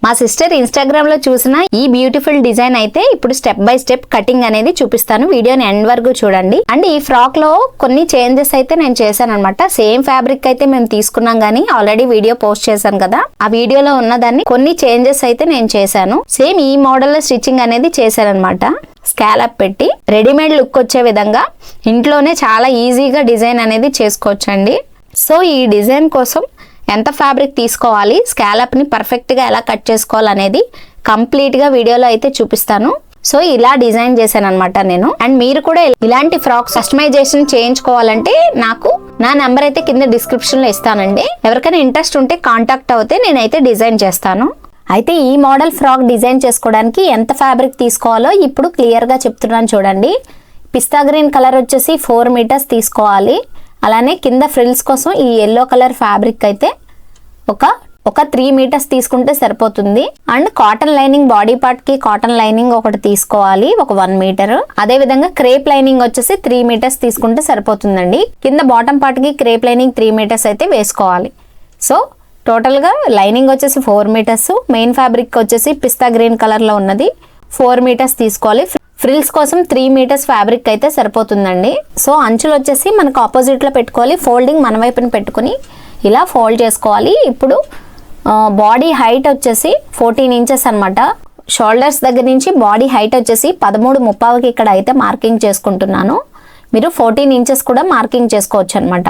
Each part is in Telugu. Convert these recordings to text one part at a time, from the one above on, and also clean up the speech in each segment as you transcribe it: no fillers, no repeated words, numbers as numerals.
మా సిస్టర్ ఇన్స్టాగ్రామ్ లో చూసిన ఈ బ్యూటిఫుల్ డిజైన్ అయితే ఇప్పుడు స్టెప్ బై స్టెప్ కటింగ్ అనేది చూపిస్తాను, వీడియోని ఎండ్ వరకు చూడండి. అండ్ ఈ ఫ్రాక్ లో కొన్ని చేంజెస్ అయితే నేను చేశాను అనమాట. సేమ్ ఫ్యాబ్రిక్ అయితే మేము తీసుకున్నాం గానీ ఆల్రెడీ వీడియో పోస్ట్ చేశాను కదా, ఆ వీడియోలో ఉన్నదాన్ని కొన్ని చేంజెస్ అయితే నేను చేశాను. సేమ్ ఈ మోడల్ లో స్టిచ్చింగ్ అనేది చేశాను అనమాట. స్కాలప్ పెట్టి రెడీమేడ్ లుక్ వచ్చే విధంగా ఇంట్లోనే చాలా ఈజీగా డిజైన్ అనేది చేసుకోవచ్చండి. సో ఈ డిజైన్ కోసం ఎంత ఫ్యాబ్రిక్ తీసుకోవాలి, స్కాలప్ ని పర్ఫెక్ట్ గా ఎలా కట్ చేసుకోవాలనేది కంప్లీట్ గా వీడియోలో అయితే చూపిస్తాను. సో ఇలా డిజైన్ చేశాను అనమాట నేను. అండ్ మీరు కూడా ఇలాంటి ఫ్రాక్స్ కస్టమైజేషన్ చేయించుకోవాలంటే నాకు నా నెంబర్ అయితే కింద డిస్క్రిప్షన్ లో ఇస్తానండి. ఎవరికైనా ఇంట్రెస్ట్ ఉంటే కాంటాక్ట్ అవుతే నేనైతే డిజైన్ చేస్తాను. అయితే ఈ మోడల్ ఫ్రాక్ డిజైన్ చేసుకోవడానికి ఎంత ఫ్యాబ్రిక్ తీసుకోవాలో ఇప్పుడు క్లియర్ గా చెప్తున్నాను చూడండి. పిస్తా గ్రీన్ కలర్ వచ్చేసి 4 మీటర్స్ తీసుకోవాలి. అలానే కింద ఫ్రిల్స్ కోసం ఈ ఎల్లో కలర్ ఫ్యాబ్రిక్ అయితే ఒక 3 మీటర్స్ తీసుకుంటే సరిపోతుంది. And cotton lining body part కి కాటన్ లైనింగ్ ఒకటి తీసుకోవాలి, ఒక 1 మీటర్. అదే విధంగా క్రేప్ లైనింగ్ వచ్చేసి 3 మీటర్స్ తీసుకుంటే సరిపోతుందండి. కింద బాటమ్ పార్ట్ కి క్రేప్ లైనింగ్ 3 మీటర్స్ అయితే వేసుకోవాలి. సో టోటల్ గా లైనింగ్ వచ్చేసి 4 మీటర్స్, మెయిన్ ఫ్యాబ్రిక్ వచ్చేసి పిస్తా గ్రీన్ కలర్ లో ఉన్నది 4 మీటర్స్ తీసుకోవాలి. ఫ్రిల్స్ కోసం 3 మీటర్స్ ఫ్యాబ్రిక్ అయితే సరిపోతుందండి. సో అంచులు వచ్చేసి మనకు ఆపోజిట్ లో పెట్టుకోవాలి, ఫోల్డింగ్ మన వైపున పెట్టుకుని ఇలా ఫోల్డ్ చేసుకోవాలి. ఇప్పుడు బాడీ హైట్ వచ్చేసి 14 ఇంచెస్ అనమాట. షోల్డర్స్ దగ్గర నుంచి బాడీ హైట్ వచ్చేసి 13.35కి ఇక్కడ అయితే మార్కింగ్ చేసుకుంటున్నాను. మీరు 14 ఇంచెస్ కూడా మార్కింగ్ చేసుకోవచ్చు అనమాట.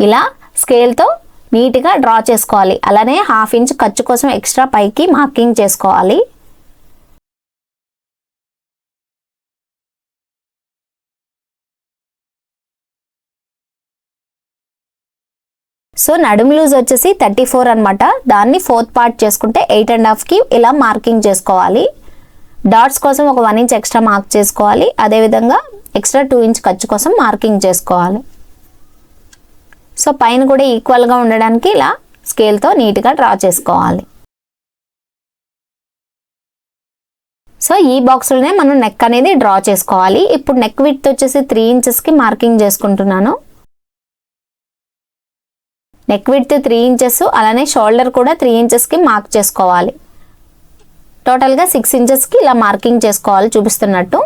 ఇలా స్కేల్తో నీట్గా డ్రా చేసుకోవాలి. అలానే 1/2 ఇంచ్ ఖర్చు కోసం ఎక్స్ట్రా పైకి మార్కింగ్ చేసుకోవాలి. సో నడుము లూజ్ వచ్చేసి 34 అనమాట. దాన్ని 4th పార్ట్ చేసుకుంటే 8.5కి ఇలా మార్కింగ్ చేసుకోవాలి. డాట్స్ కోసం ఒక 1 ఇంచ్ ఎక్స్ట్రా మార్క్ చేసుకోవాలి. అదేవిధంగా ఎక్స్ట్రా 2 ఇంచ్ ఖర్చు కోసం మార్కింగ్ చేసుకోవాలి. సో పైన కూడా ఈక్వల్గా ఉండడానికి ఇలా స్కేల్తో నీట్గా డ్రా చేసుకోవాలి. సో ఈ బాక్స్లోనే మనం నెక్ అనేది డ్రా చేసుకోవాలి. ఇప్పుడు నెక్ విడ్త్ వచ్చేసి 3 ఇంచెస్కి మార్కింగ్ చేసుకుంటున్నాను. నెక్ విడ్త్ 3 ఇంచెస్, అలానే షోల్డర్ కూడా 3 ఇంచెస్కి మార్క్ చేసుకోవాలి. టోటల్గా 6 ఇంచెస్కి ఇలా మార్కింగ్ చేసుకోవాలి చూపిస్తున్నట్టు.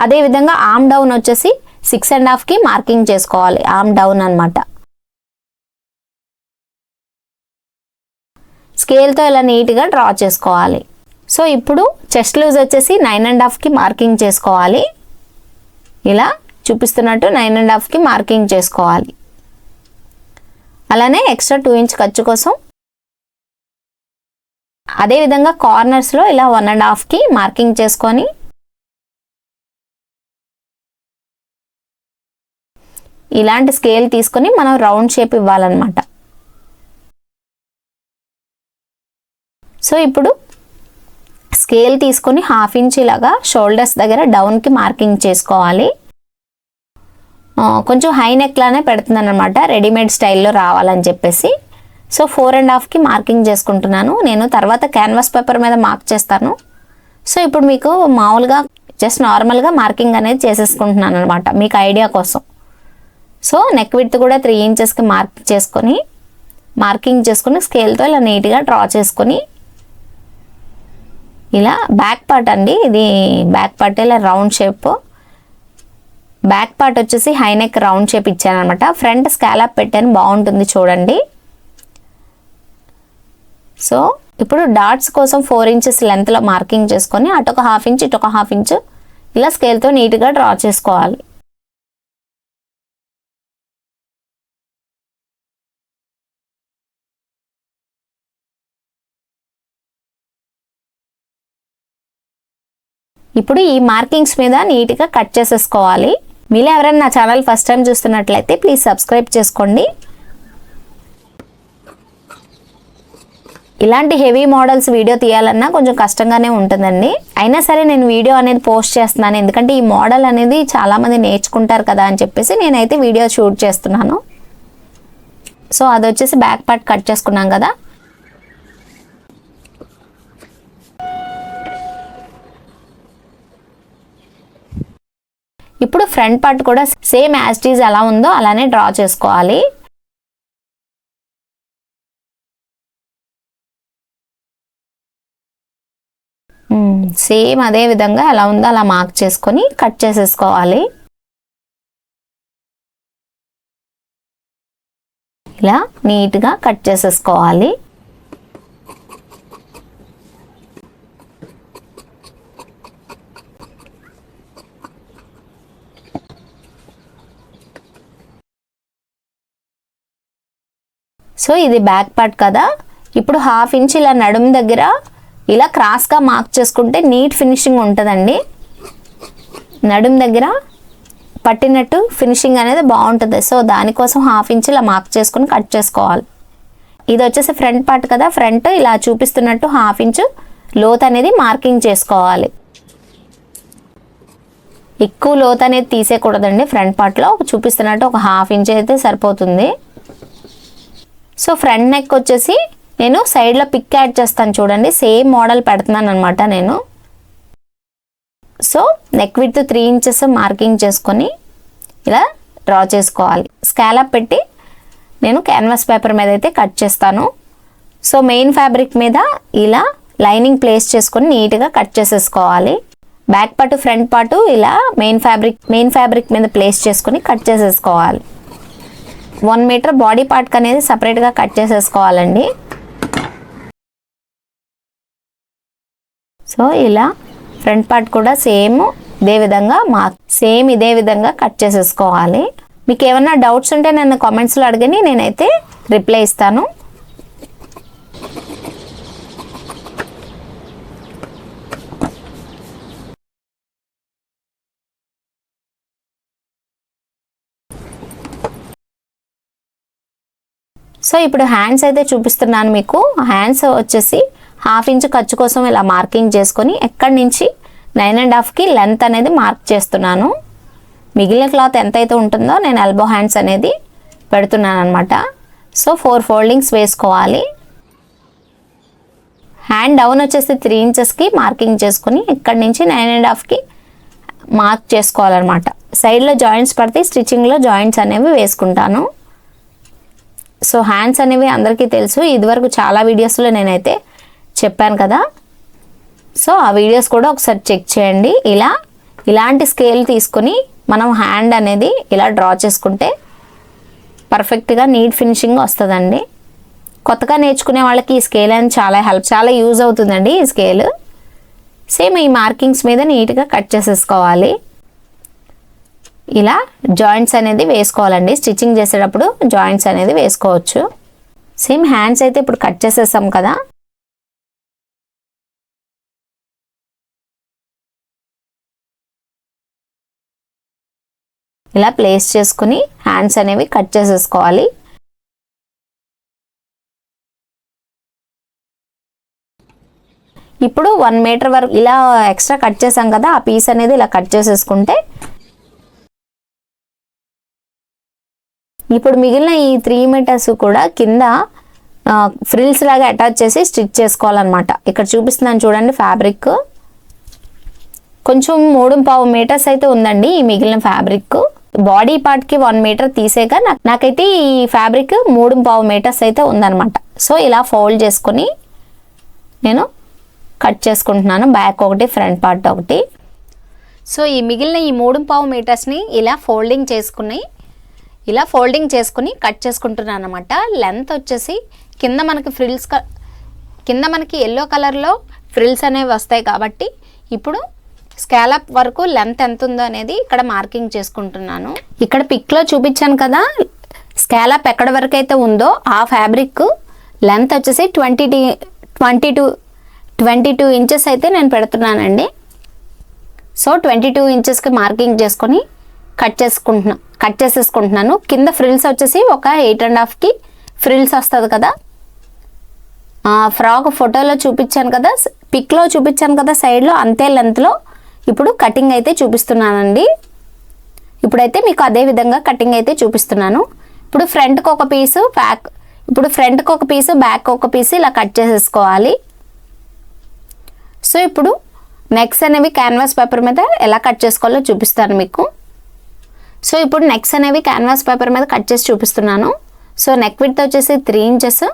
అదేవిధంగా ఆర్మ్ డౌన్ వచ్చేసి 6.5కి మార్కింగ్ చేసుకోవాలి. ఆర్మ్ డౌన్ అనమాట. స్కేల్తో ఇలా నీట్గా డ్రా చేసుకోవాలి. సో ఇప్పుడు చెస్ట్ లూజ్ వచ్చేసి 9.5కి మార్కింగ్ చేసుకోవాలి. ఇలా చూపిస్తున్నట్టు 9.5కి మార్కింగ్ చేసుకోవాలి. అలానే ఎక్స్ట్రా 2 ఇంచ్ ఖర్చు కోసం అదేవిధంగా కార్నర్స్లో ఇలా 1.5కి మార్కింగ్ చేసుకొని ఇలాంటి స్కేల్ తీసుకొని మనం రౌండ్ షేప్ ఇవ్వాలన్నమాట. సో ఇప్పుడు స్కేల్ తీసుకొని 1/2 ఇంచ్ ఇలాగా షోల్డర్స్ దగ్గర డౌన్కి మార్కింగ్ చేసుకోవాలి. కొంచెం హై నెక్ లానే పెడుతున్నాను అనమాట, రెడీమేడ్ స్టైల్లో రావాలని చెప్పేసి. సో 4.5కి మార్కింగ్ చేసుకుంటున్నాను. నేను తర్వాత క్యాన్వాస్ పేపర్ మీద మార్క్ చేస్తాను. సో ఇప్పుడు మీకు మామూలుగా జస్ట్ నార్మల్గా మార్కింగ్ అనేది చేసేసుకుంటున్నాను అనమాట మీకు ఐడియా కోసం. సో నెక్ విడ్త్ కూడా 3 ఇంచెస్కి మార్కింగ్ చేసుకుని స్కేల్తో ఇలా నీట్గా డ్రా చేసుకొని ఇలా బ్యాక్ పార్ట్ అండి, ఇది బ్యాక్ పార్ట్ ఇలా రౌండ్ షేప్. బ్యాక్ పార్ట్ వచ్చేసి హై నెక్ రౌండ్ షేప్ ఇచ్చాను అనమాట. ఫ్రంట్ స్కాలప్ పెట్టాను, బాగుంటుంది చూడండి. సో ఇప్పుడు డాట్స్ కోసం 4 ఇంచెస్ లెంత్లో మార్కింగ్ చేసుకొని అటొక 1/2 ఇంచ్ ఇటొక 1/2 ఇంచ్ ఇలా స్కేల్తో నీట్గా డ్రా చేసుకోవాలి. ఇప్పుడు ఈ మార్కింగ్స్ మీద నీట్గా కట్ చేసేసుకోవాలి. మీలో ఎవరైనా నా ఛానల్ ఫస్ట్ టైం చూస్తున్నట్లయితే ప్లీజ్ సబ్స్క్రైబ్ చేసుకోండి. ఇలాంటి హెవీ మోడల్స్ వీడియో తీయాలన్నా కొంచెం కష్టంగానే ఉంటుందండి. అయినా సరే నేను వీడియో అనేది పోస్ట్ చేస్తున్నాను, ఎందుకంటే ఈ మోడల్ అనేది చాలామంది నేర్చుకుంటారు కదా అని చెప్పేసి నేనైతే వీడియో షూట్ చేస్తున్నాను. సో అది వచ్చేసి బ్యాక్ పార్ట్ కట్ చేసుకున్నాం కదా. ఇప్పుడు ఫ్రంట్ పార్ట్ కూడా సేమ్ యాజ్ ఇట్ ఈజ్ ఎలా ఉందో అలానే డ్రా చేసుకోవాలి. సేమ్ అదే విధంగా ఎలా ఉందో అలా మార్క్ చేసుకొని కట్ చేసేసుకోవాలి. ఇలా నీట్గా కట్ చేసేసుకోవాలి. సో ఇది బ్యాక్ పార్ట్ కదా. ఇప్పుడు 1/2 ఇంచ్ ఇలా నడుము దగ్గర ఇలా క్రాస్గా మార్క్ చేసుకుంటే నీట్ ఫినిషింగ్ ఉంటుందండి. నడుము దగ్గర పట్టినట్టు ఫినిషింగ్ అనేది బాగుంటుంది. సో దానికోసం 1/2 ఇంచ్ ఇలా మార్క్ చేసుకుని కట్ చేసుకోవాలి. ఇది వచ్చేసి ఫ్రంట్ పార్ట్ కదా, ఫ్రంట్ ఇలా చూపిస్తున్నట్టు 1/2 ఇంచ్ లోత్ అనేది మార్కింగ్ చేసుకోవాలి. ఎక్కువ లోత్ అనేది తీసేయకూడదండి. ఫ్రంట్ పార్ట్లో చూపిస్తున్నట్టు ఒక 1/2 ఇంచ్ అయితే సరిపోతుంది. సో ఫ్రంట్ నెక్ వచ్చేసి నేను సైడ్లో పిక్ యాడ్ చేస్తాను చూడండి. సేమ్ మోడల్ పెడుతున్నాను అనమాట నేను. So neck width 3 inches marking చేసుకొని ఇలా డ్రా చేసుకోవాలి. స్కాలప్ పెట్టి నేను క్యాన్వాస్ పేపర్ మీద అయితే కట్ చేస్తాను. సో మెయిన్ ఫ్యాబ్రిక్ మీద ఇలా లైనింగ్ ప్లేస్ చేసుకొని నీట్గా కట్ చేసేసుకోవాలి. బ్యాక్ పార్ట్ ఫ్రంట్ పార్ట్ ఇలా మెయిన్ ఫ్యాబ్రిక్ మీద ప్లేస్ చేసుకొని కట్ చేసేసుకోవాలి. 1 మీటర్ బాడీ పార్ట్ అనేది సపరేట్గా కట్ చేసేసుకోవాలండి. సో ఇలా ఫ్రంట్ పార్ట్ కూడా సేమ్ ఇదే విధంగా కట్ చేసేసుకోవాలి. మీకు ఏమైనా డౌట్స్ ఉంటే నన్ను కామెంట్స్లో అడగని, నేనైతే రిప్లై ఇస్తాను. సో ఇప్పుడు హ్యాండ్స్ అయితే చూపిస్తున్నాను మీకు. హ్యాండ్స్ వచ్చేసి 1/2 ఇంచ్ ఖర్చు కోసం ఇలా మార్కింగ్ చేసుకొని ఎక్కడి నుంచి 9.5కి లెంత్ అనేది మార్క్ చేస్తున్నాను. మిగిలిన క్లాత్ ఎంతైతే ఉంటుందో నేను ఎల్బో హ్యాండ్స్ అనేది పెడుతున్నాను అనమాట. సో 4 ఫోల్డింగ్స్ వేసుకోవాలి. హ్యాండ్ డౌన్ వచ్చేసి 3 ఇంచెస్కి మార్కింగ్ చేసుకొని ఇక్కడి నుంచి 9.5కి మార్క్ చేసుకోవాలన్నమాట. సైడ్లో జాయింట్స్ పడితే స్టిచ్చింగ్లో జాయింట్స్ అనేవి వేసుకుంటాను. సో హ్యాండ్స్ అనేవి అందరికీ తెలుసు, ఇదివరకు చాలా వీడియోస్లో నేనైతే చెప్పాను కదా. సో ఆ వీడియోస్ కూడా ఒకసారి చెక్ చేయండి. ఇలాంటి స్కేల్ తీసుకొని మనం హ్యాండ్ అనేది ఇలా డ్రా చేసుకుంటే పర్ఫెక్ట్గా నీట్ ఫినిషింగ్ వస్తుందండి. కొత్తగా నేర్చుకునే వాళ్ళకి ఈ స్కేల్ అనేది చాలా యూజ్ అవుతుందండి. ఈ స్కేల్ సేమ్ ఈ మార్కింగ్స్ మీద నీట్గా కట్ చేసేసుకోవాలి. ఇలా జాయింట్స్ అనేది వేసుకోవాలండి. స్టిచ్చింగ్ చేసేటప్పుడు జాయింట్స్ అనేది వేసుకోవచ్చు. సేమ్ హ్యాండ్స్ అయితే ఇప్పుడు కట్ చేసేసాం కదా. ఇలా ప్లేస్ చేసుకుని హ్యాండ్స్ అనేవి కట్ చేసేసుకోవాలి. ఇప్పుడు 1 మీటర్ వరకు ఇలా ఎక్స్ట్రా కట్ చేసాం కదా, ఆ పీస్ అనేది ఇలా కట్ చేసేసుకుంటే ఇప్పుడు మిగిలిన ఈ 3 మీటర్స్ కూడా కింద ఫ్రిల్స్ లాగా అటాచ్ చేసి స్టిచ్ చేసుకోవాలన్నమాట. ఇక్కడ చూపిస్తున్నాను చూడండి. ఫ్యాబ్రిక్ కొంచెం 3.5 మీటర్స్ అయితే ఉందండి. ఈ మిగిలిన ఫ్యాబ్రిక్ బాడీ పార్ట్కి 1 మీటర్ తీసేక నాకైతే ఈ ఫ్యాబ్రిక్ 3.5 మీటర్స్ అయితే ఉందన్నమాట. సో ఇలా ఫోల్డ్ చేసుకొని నేను కట్ చేసుకుంటున్నాను. బ్యాక్ ఒకటి, ఫ్రంట్ పార్ట్ ఒకటి. సో ఈ మిగిలిన ఈ 3.5 మీటర్స్ని ఇలా ఫోల్డింగ్ చేసుకుని కట్ చేసుకుంటున్నాను అనమాట. లెంత్ వచ్చేసి కింద మనకి ఎల్లో కలర్లో ఫ్రిల్స్ అనేవి వస్తాయి కాబట్టి ఇప్పుడు స్కాలప్ వరకు లెంత్ ఎంత ఉందో అనేది ఇక్కడ మార్కింగ్ చేసుకుంటున్నాను. ఇక్కడ పిక్లో చూపించాను కదా, స్కాలప్ ఎక్కడ వరకు అయితే ఉందో ఆ ఫ్యాబ్రిక్ లెంత్ వచ్చేసి 22 ఇంచెస్ అయితే నేను పెడుతున్నానండి. సో 22 ఇంచెస్కి మార్కింగ్ చేసుకొని కట్ చేసేసుకుంటున్నాను. కింద ఫ్రిల్స్ వచ్చేసి ఒక 8.5కి ఫ్రిల్స్ వస్తుంది కదా. ఫ్రాక్ ఫోటోలో చూపించాను కదా, పిక్లో చూపించాను కదా సైడ్లో, అంతే లెంత్లో ఇప్పుడు కటింగ్ అయితే చూపిస్తున్నానండి. ఇప్పుడైతే మీకు అదే విధంగా కటింగ్ అయితే చూపిస్తున్నాను. ఇప్పుడు ఫ్రంట్కి ఒక పీసు బ్యాక్ ఒక పీసు ఇలా కట్ చేసేసుకోవాలి. సో ఇప్పుడు నెక్స్ అనేవి క్యాన్వాస్ పేపర్ మీద ఎలా కట్ చేసుకోవాలో చూపిస్తాను మీకు. సో ఇప్పుడు నెక్స్ అనేవి క్యాన్వాస్ పేపర్ మీద కట్ చేసి చూపిస్తున్నాను. సో నెక్ విడ్త్ వచ్చేసి 3 ఇంచెస్,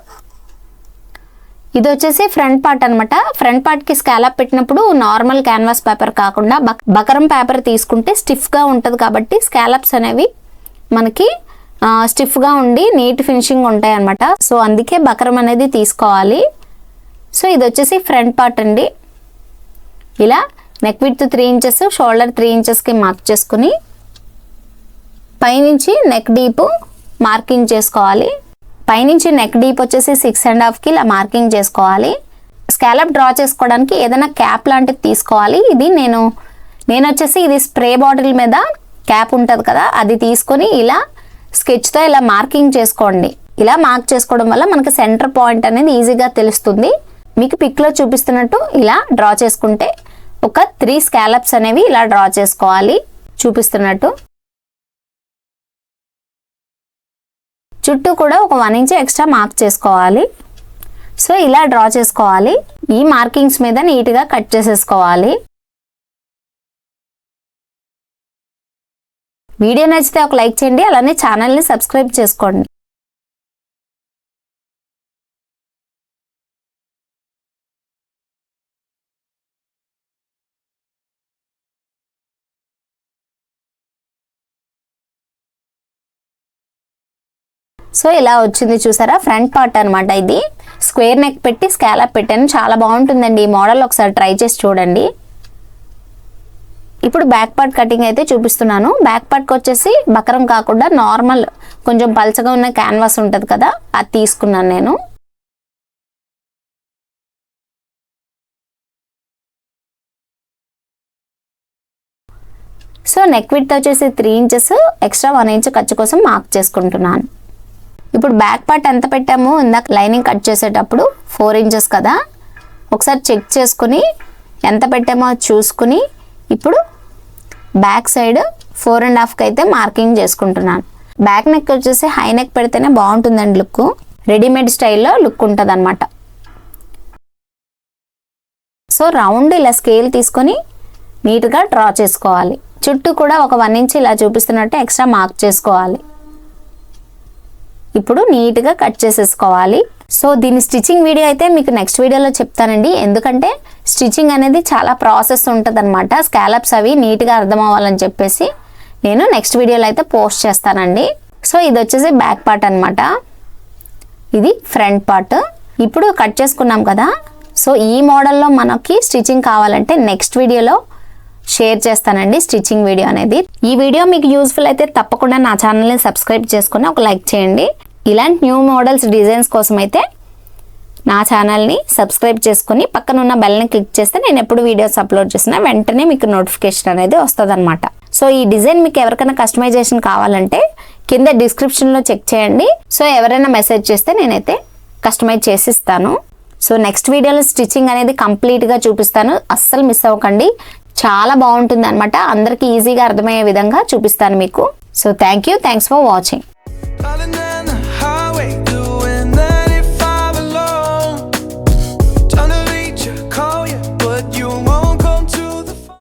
ఇది వచ్చేసి ఫ్రంట్ పార్ట్ అనమాట. ఫ్రంట్ పార్ట్ కి స్కాలప్ పెట్టినప్పుడు నార్మల్ క్యాన్వాస్ పేపర్ కాకుండా బకరం పేపర్ తీసుకుంటే స్టిఫ్ గా ఉంటది కాబట్టి స్కాలప్స్ అనేవి మనకి స్టిఫ్ గా ఉండి నీట్ ఫినిషింగ్ ఉంటాయి అనమాట. సో అందుకే బకరం అనేది తీసుకోవాలి. సో ఇది వచ్చేసి ఫ్రంట్ పార్ట్ అండి. ఇలా నెక్ విడ్త్ 3 ఇంచెస్, షోల్డర్ 3 ఇంచెస్కి మార్క్ చేసుకుని పైనుంచి నెక్ డీప్ మార్కింగ్ చేసుకోవాలి. పైనుంచి నెక్ డీప్ వచ్చేసి 6.5కి ఇలా మార్కింగ్ చేసుకోవాలి. స్కాలప్ డ్రా చేసుకోవడానికి ఏదైనా క్యాప్ లాంటిది తీసుకోవాలి. ఇది నేను వచ్చేసి ఇది స్ప్రే బాటిల్ మీద క్యాప్ ఉంటుంది కదా, అది తీసుకొని ఇలా స్కెచ్తో ఇలా మార్కింగ్ చేసుకోండి. ఇలా మార్క్ చేసుకోవడం వల్ల మనకి సెంటర్ పాయింట్ అనేది ఈజీగా తెలుస్తుంది. మీకు పిక్లో చూపిస్తున్నట్టు ఇలా డ్రా చేసుకుంటే ఒక 3 స్కాలప్స్ అనేవి ఇలా డ్రా చేసుకోవాలి చూపిస్తున్నట్టు. చుట్టూ కూడా ఒక 1 ఇంచ్ ఎక్స్ట్రా మార్క్ చేసుకోవాలి. సో ఇలా డ్రా చేసుకోవాలి. ఈ మార్కింగ్స్ మీద నీట్గా కట్ చేసేసుకోవాలి. వీడియో నచ్చితే ఒక లైక్ చేయండి, అలానే ఛానల్ని సబ్స్క్రైబ్ చేసుకోండి. సో ఇలా వచ్చింది చూసారా, ఫ్రంట్ పార్ట్ అనమాట. ఇది స్క్వేర్ నెక్ పెట్టి స్కాలప్ పెట్టాను, చాలా బాగుంటుందండి ఈ మోడల్. ఒకసారి ట్రై చేసి చూడండి. ఇప్పుడు బ్యాక్ పార్ట్ కటింగ్ అయితే చూపిస్తున్నాను. బ్యాక్ పార్ట్కి వచ్చేసి బకరం కాకుండా నార్మల్ కొంచెం పల్చగా ఉన్న క్యాన్వాస్ ఉంటుంది కదా, అది తీసుకున్నాను నేను. సో నెక్ విడ్త్ వచ్చేసి 3 ఇంచెస్, ఎక్స్ట్రా 1 ఇంచ్ ఖర్చు కోసం మార్క్ చేసుకుంటున్నాను. ఇప్పుడు బ్యాక్ పార్ట్ ఎంత పెట్టాము ఇందాక లైనింగ్ కట్ చేసేటప్పుడు 4 ఇంచెస్ కదా, ఒకసారి చెక్ చేసుకుని ఎంత పెట్టామో చూసుకుని ఇప్పుడు బ్యాక్ సైడ్ 4.5కి అయితే మార్కింగ్ చేసుకుంటున్నాను. బ్యాక్ నెక్ వచ్చేసి హై నెక్ పెడితేనే బాగుంటుందండి లుక్, రెడీమేడ్ స్టైల్లో లుక్ ఉంటుంది అనమాట. సో రౌండ్ ఇలా స్కేల్ తీసుకొని నీట్గా డ్రా చేసుకోవాలి. చుట్టూ కూడా ఒక 1 ఇంచ్ ఇలా చూపిస్తున్నట్టు ఎక్స్ట్రా మార్క్ చేసుకోవాలి. ఇప్పుడు నీట్గా కట్ చేసేసుకోవాలి. సో దీని స్టిచ్చింగ్ వీడియో అయితే మీకు నెక్స్ట్ వీడియోలో చెప్తానండి, ఎందుకంటే స్టిచ్చింగ్ అనేది చాలా ప్రాసెస్ ఉంటుంది అనమాట. స్కాలప్స్ అవి నీట్గా అర్థం అవ్వాలని చెప్పేసి నేను నెక్స్ట్ వీడియోలో అయితే పోస్ట్ చేస్తానండి. సో ఇది వచ్చేసి బ్యాక్ పార్ట్ అనమాట, ఇది ఫ్రంట్ పార్ట్. ఇప్పుడు కట్ చేసుకున్నాం కదా, సో ఈ మోడల్లో మనకి స్టిచ్చింగ్ కావాలంటే నెక్స్ట్ వీడియోలో షేర్ చేస్తానండి స్టిచ్చింగ్ వీడియో అనేది. ఈ వీడియో మీకు యూస్ఫుల్ అయితే తప్పకుండా నా ఛానల్ని సబ్స్క్రైబ్ చేసుకుని ఒక లైక్ చేయండి. ఇలాంటి న్యూ మోడల్స్ డిజైన్స్ కోసం అయితే నా ఛానల్ని సబ్స్క్రైబ్ చేసుకుని పక్కన ఉన్న బెల్ని క్లిక్ చేస్తే నేను ఎప్పుడు వీడియోస్ అప్లోడ్ చేసినా వెంటనే మీకు నోటిఫికేషన్ అనేది వస్తుంది అనమాట. సో ఈ డిజైన్ మీకు ఎవరికైనా కస్టమైజేషన్ కావాలంటే కింద డిస్క్రిప్షన్లో చెక్ చేయండి. సో ఎవరైనా మెసేజ్ చేస్తే నేనైతే కస్టమైజ్ చేసి ఇస్తాను. సో నెక్స్ట్ వీడియోలో స్టిచ్చింగ్ అనేది కంప్లీట్గా చూపిస్తాను, అస్సలు మిస్ అవ్వకండి. చాలా బాగుంటుంది అనమాట, అందరికీ ఈజీగా అర్థమయ్యే విధంగా చూపిస్తాను మీకు. So thanks for watching.